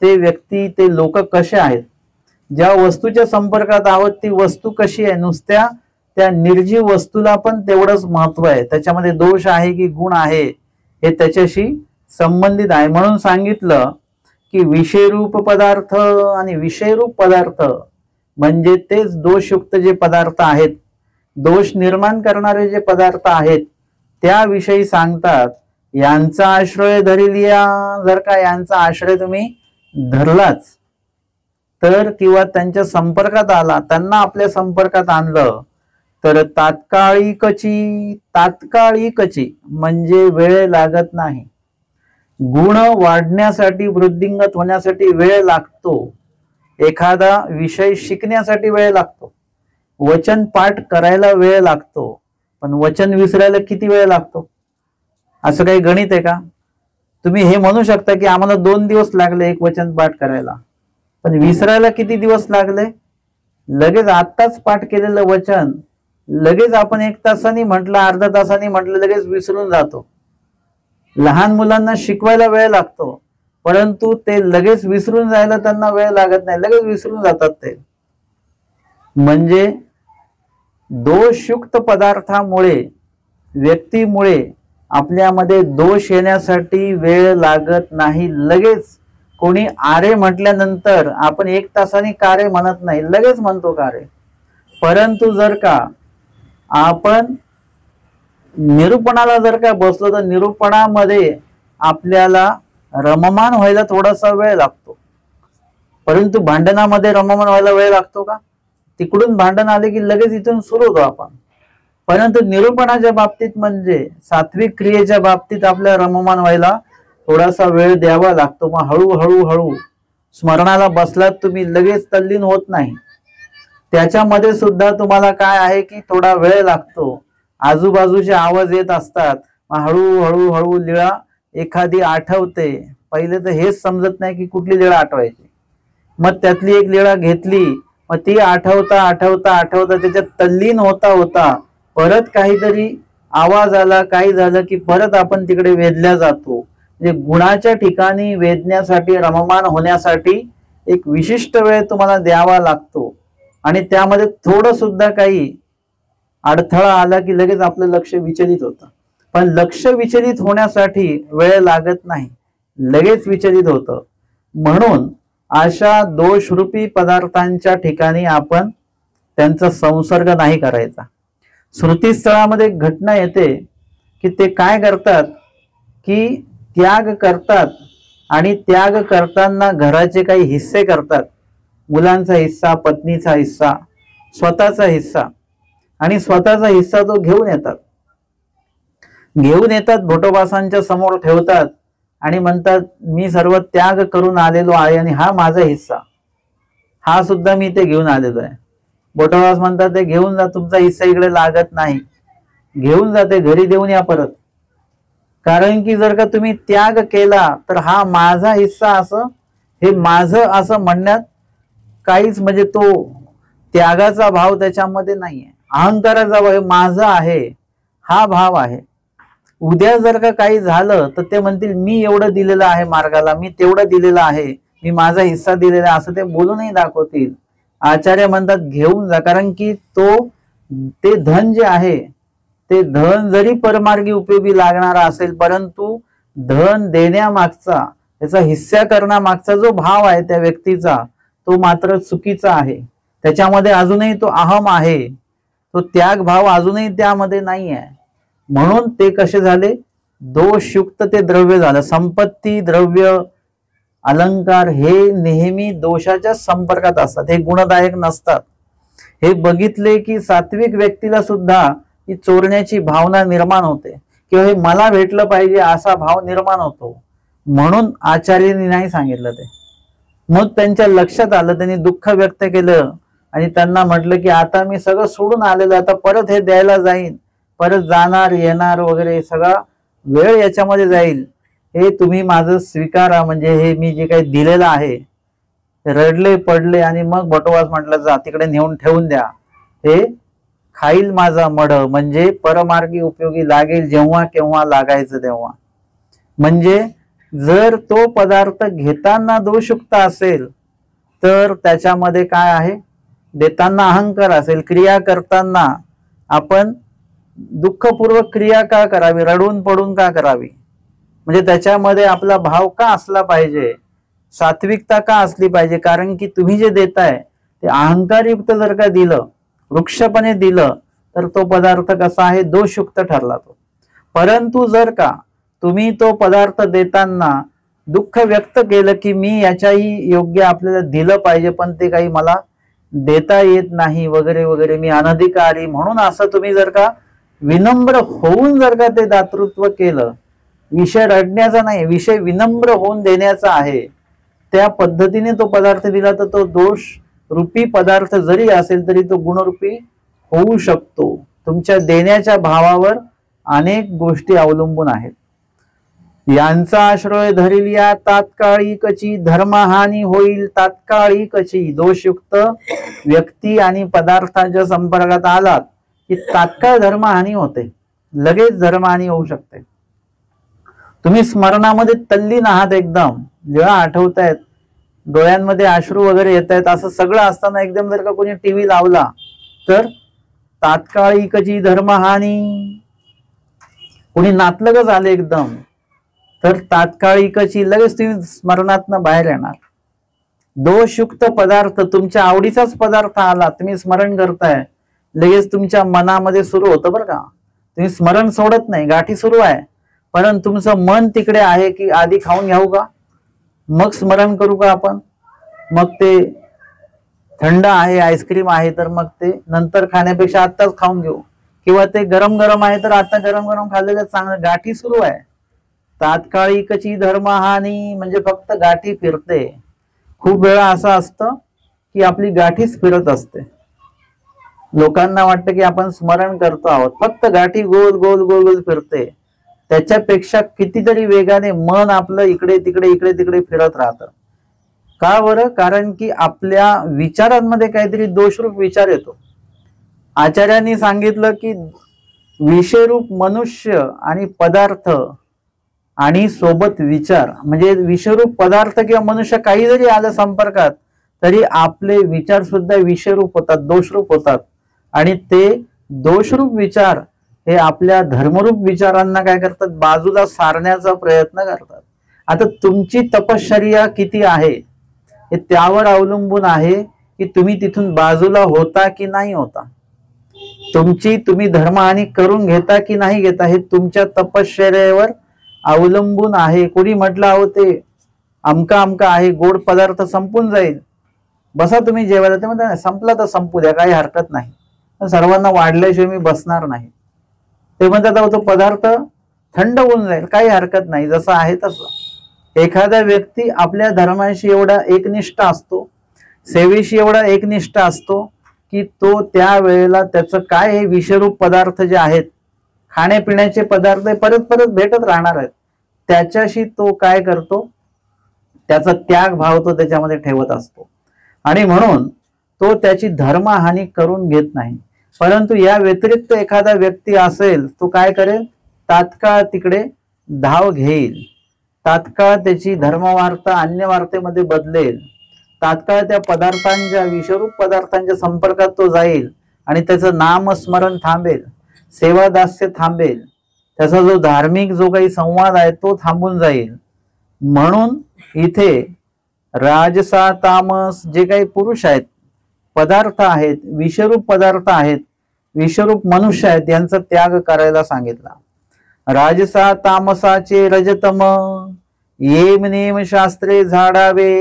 ते व्यक्ती, ते लोक कसे आहेत, ज्या वस्तूच्या संपर्कात आहोत ती वस्तू कशी आहे. नुसत्या त्या निर्जीव वस्तूला पण तेवढंच महत्व आहे, त्याच्यामध्ये दोष आहे की गुण आहे हे त्याच्याशी संबंधित आहे. म्हणून सांगितलं की विषयरूप पदार्थ आणि विषयरूप पदार्थ म्हणजे तेच दोषयुक्त जे पदार्थ आहेत, दोष निर्माण करणारे जे पदार्थ आहेत त्याविषयी सांगतात. यांचा आश्रय धरिलिया, जर का यांचा आश्रय तुम्ही धरलाच तर, किंवा त्यांच्या संपर्कात आला, त्यांना आपल्या संपर्कात आणलं तर तात्काळिकची म्हणजे वेळ लागत नाही. गुण वाढण्यासाठी, वृद्धिंगत होण्यासाठी वेळ लागतो, एखादा विषय शिकण्यासाठी वेळ लागतो, वचन पाठ करायला वेळ लागतो, पण वचन विसरायला किती वेळ लागतो. असं काही गणित आहे का. तुम्ही हे म्हणू शकता की आम्हाला 2 दिवस लागले एक वचन पाठ करायला, पण विसरायला किती दिवस लागले. लगेच आत्ताच पाठ केलेलं वचन लगेच आपण 1 तासाने म्हटलं, अर्धा तासाने म्हटलं, लगेच विसरून जातो. लहान मुलांना शिकवायला वेळ लागतो, परंतु ते लगेच विसरून जायला त्यांना वेळ लागत नाही, लगेच विसरून जातात ते. म्हणजे दोषयुक्त पदार्थामुळे, व्यक्तीमुळे आपल्यामध्ये दोष येण्यासाठी वेळ लागत नाही. लगेच कोणी आरे म्हटल्यानंतर आपण 1 तासाने कारे म्हणत नाही, लगेच म्हणतो कारे. परंतु जर का आपण निरूपणाला जर का बसलो तर निरूपणामध्ये आपल्याला रममान व्हायला थोडासा वेळ लागतो, परंतु भांडणामध्ये रममान व्हायला वेळ लागतो का. तिकडून भांडण आले की लगेच इथून सुरू होतो आपण. परंतु निरूपणाच्या बाबतीत म्हणजे सात्विक क्रियेच्या बाबतीत आपल्याला रममान व्हायला थोडासा वेळ द्यावा लागतो. मग हळूहळू स्मरणाला बसलात तुम्ही लगेच तल्लीन होत नाही, त्याच्यामध्ये सुद्धा तुम्हाला काय आहे की थोडा वेळ लागतो. आजूबाजूचे आवाज येत असतात, मग हळूहळू लीळा एखादी आठवते. पहिले तर हेच समजत नाही की कुठली लीळा आठवायची, मग त्यातली एक लीळा घेतली, मग ती आठवता त्याच्यात तल्लीन होता परत काहीतरी आवाज आला, काही झालं की परत आपण तिकडे वेधल्या जातो. म्हणजे गुणाच्या ठिकाणी वेधण्यासाठी, रममान होण्यासाठी एक विशिष्ट वेळ तुम्हाला द्यावा लागतो. आणि त्यामध्ये थोडं सुद्धा काही अडथळा आला की लगेच आपलं लक्ष विचलित होतं. पण लक्ष विचलित होण्यासाठी वेळ लागत नाही, लगेच विचलित होतं. म्हणून अशा दोषरूपी पदार्थांच्या ठिकाणी आपण त्यांचा संसर्ग नाही करायचा. श्रुतीस्थळामध्ये घटना येते की ते काय करतात की त्याग करतात, आणि त्याग करताना घराचे काही हिस्से करतात, मुलांचा हिस्सा, पत्नीचा हिस्सा, स्वतःचा हिस्सा, आणि स्वतःचा हिस्सा तो घेऊन येतात भोटोबासांच्या समोर ठेवतात आणि म्हणतात मी सर्व त्याग करून आलेलो आहे आणि हा माझा हिस्सा, हा सुद्धा मी ते घेऊन आलेलो आहे. भोटोबास म्हणतात ते घेऊन जा, तुमचा हिस्सा इकडे लागत नाही, घेऊन जाते घरी देऊन या परत. कारण की जर का तुम्ही त्याग केला तर हा माझा हिस्सा, असं हे माझं असं म्हणण्यात काहीच म्हणजे तो त्यागाचा भाव त्याच्यामध्ये नाहीये. अहंकाराचा भाव, माझं आहे हा भाव आहे. उद्या जर का काही झालं तर ते म्हणतील मी एवढं दिलेलं आहे मार्गाला, मी तेवढं दिलेलं आहे, मी माझा हिस्सा दिलेला आहे, असं ते बोलूनही दाखवतील. आचार्य म्हणतात घेऊन जा, कारण की ते धन जे आहे ते धन जरी परमार्गी उपयोगी लागणारा असेल, परंतु धन देण्यामागचा, त्याचा हिस्सा करण्यामागचा जो भाव आहे त्या व्यक्तीचा, तो मात्र चुकीचा आहे. त्याच्यामध्ये अजूनही तो अहम आहे, तो त्याग भाव अजूनही त्यामध्ये नाही आहे. म्हणून ते कसे झाले, दोषयुक्त ते द्रव्य झालं. संपत्ती, द्रव्य, अलंकार हे नेहमी दोषाच्या संपर्कात असतात, हे गुणदायक नसतात. हे बघितले की सात्विक व्यक्तीला सुद्धा ही चोरण्याची भावना निर्माण होते, किंवा हे मला भेटलं पाहिजे असा भाव निर्माण होतो. म्हणून आचार्यांनी नाही सांगितलं ते. मग त्यांच्या लक्षात आलं, त्यांनी दुःख व्यक्त केलं आणि त्यांना म्हटलं की आता मी सगळं सोडून आलेलं, आता परत हे द्यायला जाईन, परत जाणार येणार वगैरे सगळा वेळ याच्यामध्ये जाईल, हे तुम्ही माझं स्वीकारा, म्हणजे हे मी जे काही दिलेलं आहे. रडले पडले आणि मग बटोबास म्हटलं जा तिकडे नेऊन ठेवून द्या, हे खाईल माझा मड, म्हणजे परमार्गी उपयोगी लागेल जेव्हा केव्हा लागायचं तेव्हा. म्हणजे जर तो पदार्थ घेताना दोषयुक्त असेल तर त्याच्यामध्ये काय आहे, देताना अहंकार असेल, क्रिया करताना आपण दुःखपूर्वक क्रिया का करावी, रडून पडून का करावी, म्हणजे त्याच्यामध्ये आपला भाव का असला पाहिजे, सात्विकता का असली पाहिजे. कारण की तुम्ही जे देताय ते अहंकारयुक्त जर का दिलं, वृक्षपणे दिलं, तर तो पदार्थ कसा आहे, दोषयुक्त ठरला तो. परंतु जर का तुम्ही तो पदार्थ देताना दुःख व्यक्त केलं की मी याच्याही योग्य आपल्याला दिलं पाहिजे, पण ते काही मला देता येत नाही वगैरे वगैरे, मी अनधिकारी, म्हणून असं तुम्ही जर का विनम्र होऊन जर का ते दातृत्व केलं, विषय रडण्याचा नाही, विषय विनम्र होऊन देण्याचा आहे, त्या पद्धतीने तो पदार्थ दिला, तर तो दोष रूपी पदार्थ जरी असेल तरी तो गुणरूपी होऊ शकतो. तुमच्या देण्याच्या भावावर अनेक गोष्टी अवलंबून आहेत. यांचा आश्रय धरिल्या तात्काळिकची धर्महानी होईल, तात्काळिकची. दोषयुक्त व्यक्ती आणि पदार्थाच्या संपर्कात आलात की तात्काळ धर्महानी होते, लगेच धर्महानी होऊ शकते. तुम्ही स्मरणामध्ये तल्लीन आहात एकदम, जेव्हा आठवतायत, डोळ्यांमध्ये अश्रू वगैरे येत आहेत, असं सगळं असताना एकदम जर का कोणी टीव्ही लावला तर तात्काळिकची धर्महानी. कोणी नातलगच आले एकदम तर तात्काळिकची, लगेच तुम्ही स्मरणातनं बाहेर येणार. दोषयुक्त पदार्थ, तुमच्या आवडीचाच पदार्थ आला, तुम्ही स्मरण करताय, लगेच तुमच्या मनामध्ये सुरू होतं बरं का. तुम्ही स्मरण सोडत नाही, गाठी सुरू आहे, परंतु तुमचं मन तिकडे आहे की आधी खाऊन घेऊ का, मग स्मरण करू का आपण, मग ते थंड आहे, आईस्क्रीम आहे तर मग ते नंतर खाण्यापेक्षा आत्ताच खाऊन घेऊ, किंवा ते गरम गरम आहे तर आता गरम गरम खाल्लेलं चांगलं. गाठी सुरू आहे. तात्काळिकची धर्महानी म्हणजे फक्त गाठी फिरते. खूप वेळा असं असतं की आपली गाठीच फिरत असते, लोकांना वाटतं की आपण स्मरण करतो आहोत, फक्त गाठी गोल गोल गोल गोल फिरते. त्याच्यापेक्षा कितीतरी वेगाने मन आपलं इकडे तिकडे इकडे तिकडे फिरत राहतं. का बरं? कारण की आपल्या विचारांमध्ये काहीतरी दोषरूप विचार येतो. आचार्यांनी सांगितलं की विषयरूप मनुष्य आणि पदार्थ आणि सोबत विचार, म्हणजे विषयरूप पदार्थ किंवा मनुष्य काही जरी आलं संपर्कात तरी आपले विचार सुद्धा विषयरूप होतात, दोषरूप होतात, आणि ते दोषरूप विचार हे आपल्या धर्मरूप विचारांना काय करतात, बाजूला सारण्याचा प्रयत्न करतात. आता तुमची तपश्चर्या किती आहे हे त्यावर अवलंबून आहे की तुम्ही तिथून बाजूला होता की नाही होता. तुम्ही धर्महानी करून घेता की नाही घेता हे तुमच्या तपश्चर्यावर अवलंबून आहे. कोणी म्हटलं अहो ते अमका अमका आहे, गोड पदार्थ संपून जाईल, बसा तुम्ही जेवायला, ते म्हणतात संपला तर संपू द्या, काही हरकत नाही, सर्वांना वाढल्याशिवाय मी बसणार नाही. ते म्हणतात अहो तो पदार्थ थंड होऊन जाईल, काही हरकत नाही, जसं आहे तसं. एखादा व्यक्ती आपल्या धर्माशी एवढा एकनिष्ठ असतो, सेवेशी एवढा एकनिष्ठ असतो की तो त्या वेळेला त्याचं काय हे विषयरूप पदार्थ जे आहेत, खाण्यापिण्याचे पदार्थ परत परत भेटत राहणार आहेत, त्याच्याशी तो काय करतो, त्याचा त्याग भाव तो त्याच्यामध्ये ठेवत असतो, आणि म्हणून तो त्याची धर्महानी करून घेत नाही. परंतु या व्यतिरिक्त एखादा व्यक्ती असेल, तो काय करेल, तात्काळ तिकडे धाव घेईल, तात्काळ त्याची धर्मवार्ता अन्य वार्तेमध्ये बदलेल, तात्काळ त्या पदार्थांच्या विषयरूप पदार्थांच्या संपर्कात तो जाईल आणि त्याचं नामस्मरण थांबेल. सेवादास्य थांबेल, त्याचा जो धार्मिक जो काही संवाद आहे तो थांबून जाईल. म्हणून इथे राजसा तामस जे काही पुरुष आहेत, पदार्थ आहेत, विषरूप पदार्थ आहेत, विषरूप मनुष्य आहेत, यांचा त्याग करायला सांगितला. राजसा तामसाचे रजतम येम नेम शास्त्रे झाडावे.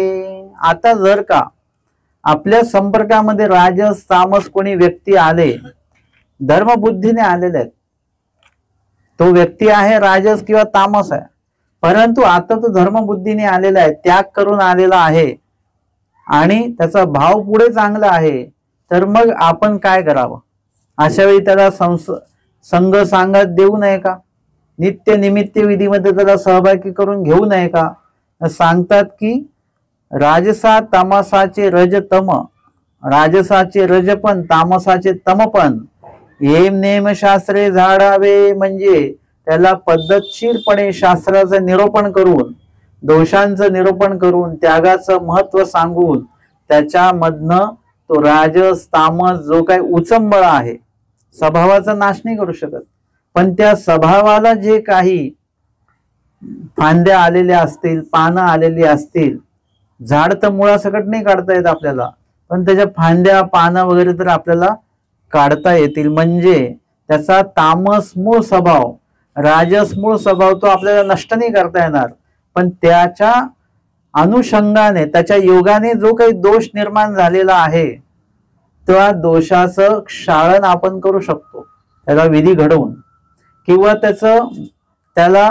आता जर का आपल्या संपर्कामध्ये राजस तामस कोणी व्यक्ती आले, धर्मबुद्धीने आलेले आहेत, तो व्यक्ती आहे राजस किंवा तामस आहे, परंतु आता तो धर्मबुद्धीने आलेला आहे, त्याग करून आलेला आहे आणि त्याचा भाव पुढे चांगला आहे, तर मग आपण काय करावं? अशा वेळी त्याला संघ सांगत देऊ नये का? नित्य निमित्त विधीमध्ये त्याला सहभागी करून घेऊ नये का? सांगतात की राजसा तामसाचे रजतम, राजसाचे रजपण, तामसाचे तमपण, येम नेम शास्त्रे झाडावे. म्हणजे त्याला पद्धतशीरपणे शास्त्राचं निरूपण करून, दोषांचं निरूपण करून, त्यागाचं महत्व सांगून त्याच्यामधनं तो राजस तामस जो काही उचंबळ आहे, स्वभावाचा नाश नाही करू शकत, पण त्या स्वभावाला जे काही फांद्या आलेल्या असतील, पानं आलेली असतील, झाड तर मुळासकट नाही काढता येत आपल्याला, पण त्याच्या फांद्या पानं वगैरे तर आपल्याला काढता येतील. म्हणजे त्याचा तामस मूळ स्वभाव, राजस मूळ स्वभाव तो आपल्याला नष्ट नाही करता येणार, पण त्याच्या अनुषंगाने, त्याच्या योगाने जो काही दोष निर्माण झालेला आहे, त्या दोषाचं क्षालन आपण करू शकतो, त्याला विधी घडवून, किंवा त्याला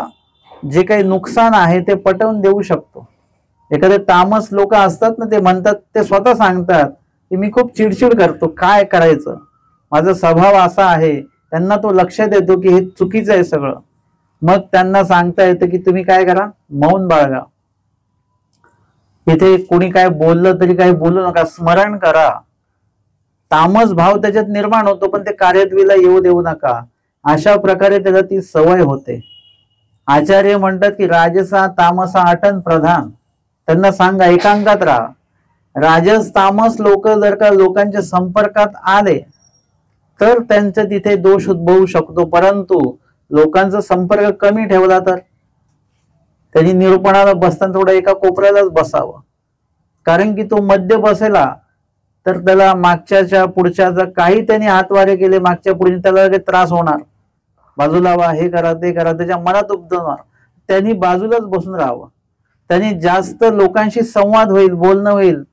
जे काही नुकसान आहे ते पटवून देऊ शकतो. एखादे तामस लोक असतात ना, ते म्हणतात, ते स्वतः सांगतात की मी खूप चिडचिड करतो, काय करायचं, माझा स्वभाव असा आहे. त्यांना तो लक्षात येतो की हे चुकीचं आहे सगळं. मग त्यांना सांगता येतं की तुम्ही काय करा, मौन बाळगा, इथे कोणी काय बोललं तरी काही बोलू नका, स्मरण करा. तामस भाव त्याच्यात निर्माण होतो, पण ते कार्यत्वीला येऊ देऊ नका. अशा प्रकारे त्याला ती सवय होते. आचार्य म्हणतात की राजसा तामसा आटन प्रधान, त्यांना सांगा एकांकात राहा. राजस तामस लोक जर का लोकांच्या संपर्कात आले तर त्यांच्या तिथे दोष उद्भवू शकतो, परंतु लोकांचा संपर्क कमी ठेवला तर त्यांनी निरूपणाला बसताना थोडं एका कोपऱ्यालाच बसावं. कारण की तो मध्य बसेला तर त्याला मागच्याच्या पुढच्याचा काही त्यांनी हातवारे केले, मागच्या पुढे त्याला काही त्रास होणार, बाजूला वा, हे करा ते करा, त्याच्या मनात उपजवणार. त्यांनी बाजूलाच बसून राहावं. त्यांनी जास्त लोकांशी संवाद होईल, बोलणं होईल,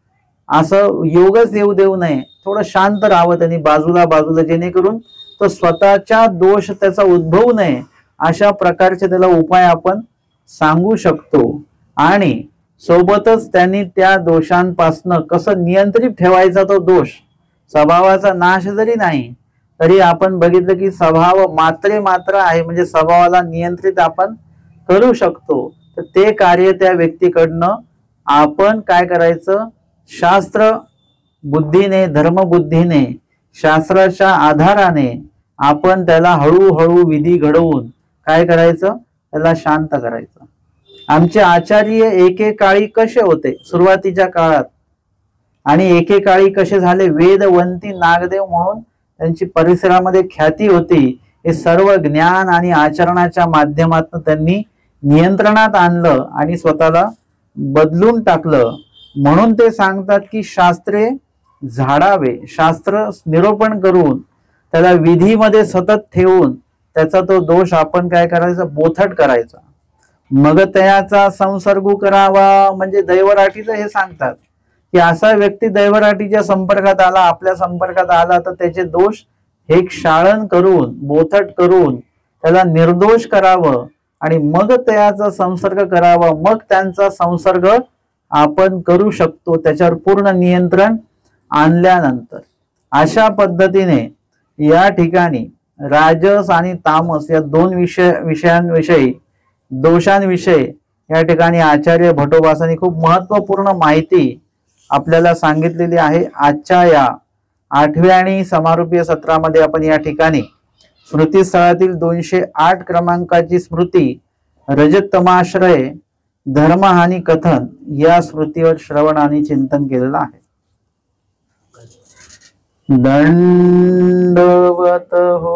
असं योगच येऊ देऊ नये. थोडं शांत राहावं त्यांनी बाजूला, जेणेकरून तो स्वतःच्या दोष त्याचा उद्भवू नये, अशा प्रकारचे त्याला उपाय आपण सांगू शकतो. आणि सोबतच त्यांनी त्या दोषांपासनं कसं नियंत्रित ठेवायचा तो दोष, स्वभावाचा नाश जरी नाही तरी आपण बघितलं की स्वभाव मात्र आहे, म्हणजे स्वभावाला नियंत्रित आपण करू शकतो. तर ते कार्य त्या व्यक्तीकडनं आपण काय करायचं, शास्त्र बुद्धीने, धर्मबुद्धीने, शास्त्राच्या आधाराने आपण त्याला हळूहळू विधी घडवून काय करायचं, त्याला शांत करायचं. आमचे आचार्य एकेकाळी कसे होते सुरुवातीच्या काळात, आणि एकेकाळी कसे झाले वेदवंती नागदेव म्हणून त्यांची परिसरामध्ये ख्याती होती. हे सर्व ज्ञान आणि आचरणाच्या माध्यमातून त्यांनी नियंत्रणात आणलं आणि स्वतःला बदलून टाकलं. म्हणून ते सांगतात की शास्त्रे झाडावे, शास्त्र निरूपण करून त्याला विधीमध्ये सतत ठेवून त्याचा तो दोष आपण काय करायचा, बोथट करायचा. मग त्याचा संसर्ग करावा, म्हणजे दैवराटीचं हे सांगतात की असा व्यक्ती दैवराटीच्या संपर्कात आला, आपल्या संपर्कात आला, तर त्याचे दोष हे क्षालन करून, बोथट करून त्याला निर्दोष करावं आणि मग त्याचा संसर्ग करावा. मग त्यांचा संसर्ग आपण करू शकतो, त्याच्यावर पूर्ण नियंत्रण आणल्यानंतर. अशा पद्धतीने या ठिकाणी राजस आणि तामस या दोन विषयांविषयी, दोषांविषयी या ठिकाणी आचार्य भट्टोबासांनी खूप महत्वपूर्ण माहिती आपल्याला सांगितलेली आहे. आजच्या या 8व्या आणि समारोपीय सत्रामध्ये आपण या ठिकाणी स्मृतीस्थळातील 208 क्रमांकाची स्मृती, रजतमाश्रय धर्महानी कथन या स्मृतीवर श्रवण आणि चिंतन केलेलं आहे. दंडवत हो.